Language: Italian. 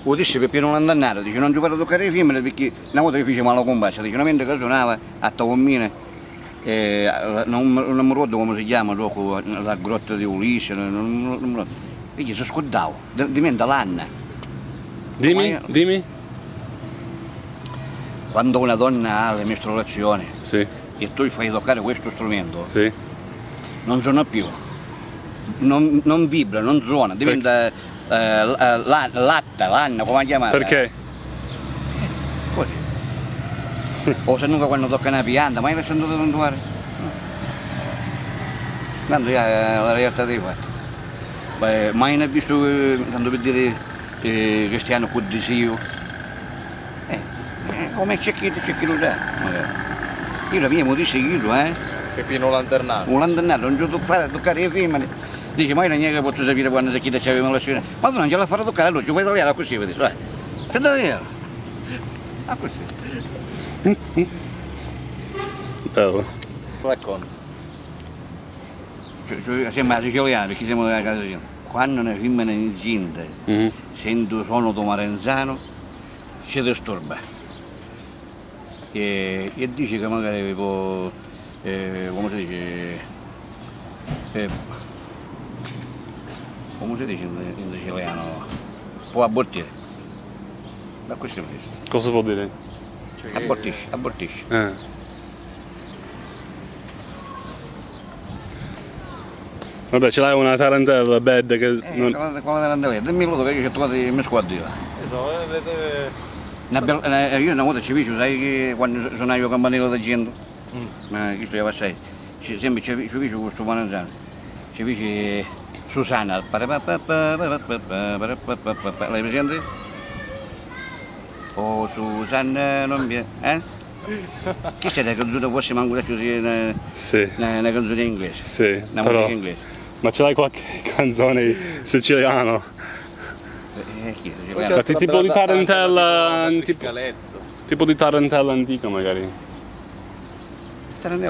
lo disse per non andare, dice non giocare a toccare le femmine perché una volta che facevamo la comparsa, dice una mente che suonava a Taormina, non mi ricordo come si chiama, dopo la grotta di Ulisse, non mi ricordo, e gli si scordavo, di mente l'anna. Dimmi. Quando una donna ha le mestruazioni Sì. e tu gli fai toccare questo strumento, Sì. non suona più, non vibra, non suona, diventa l'anna, come la chiamate? Perché? Così. O se non quando tocca una pianta, mai l'hai sentito suonare? Tanto la realtà dei fatti. Mai ne hai visto, tanto per dire, Cristiano Cudisio? Come c'è chi lo sa, magari. Io l'abbiamo seguito, Peppino Lanternano. Un lanternano, non ci fare a toccare le femmine. Dice, ma io non è che posso sapere quando si chiede se avevano la scena. Ma tu non ce la farò toccare a lui, ci puoi tagliare così, vedi, vai. Che davvero? Ah, così. Bello. Racconta. Siamo a siciliani, perché siamo nella casa siciliana. Quando una femmina incinta sente il suono del Marranzanu, si disturba. E dice che magari può, come si dice, come si dice in siciliano, può abortire. Da questo è questo. Cosa vuol dire? Cioè, abortisce. Vabbè, ce l'hai una tarantella bed che... Quella tarantella, dimmi loro che io trovato mi squadro io. Io una volta ci visto, sai che quando suonavo il campanello da gente, questo io passai, sempre ci visto questo Marranzanu, ci visto Susanna, l'hai presente? Oh Susanna non mi... Chi sei la canzone prossima ancora così una canzone inglese? Sì, una però... musica inglese. Ma ce l'hai qualche canzone siciliano? Tipo di tarantella... tipo di tarantella antica magari. Tarantella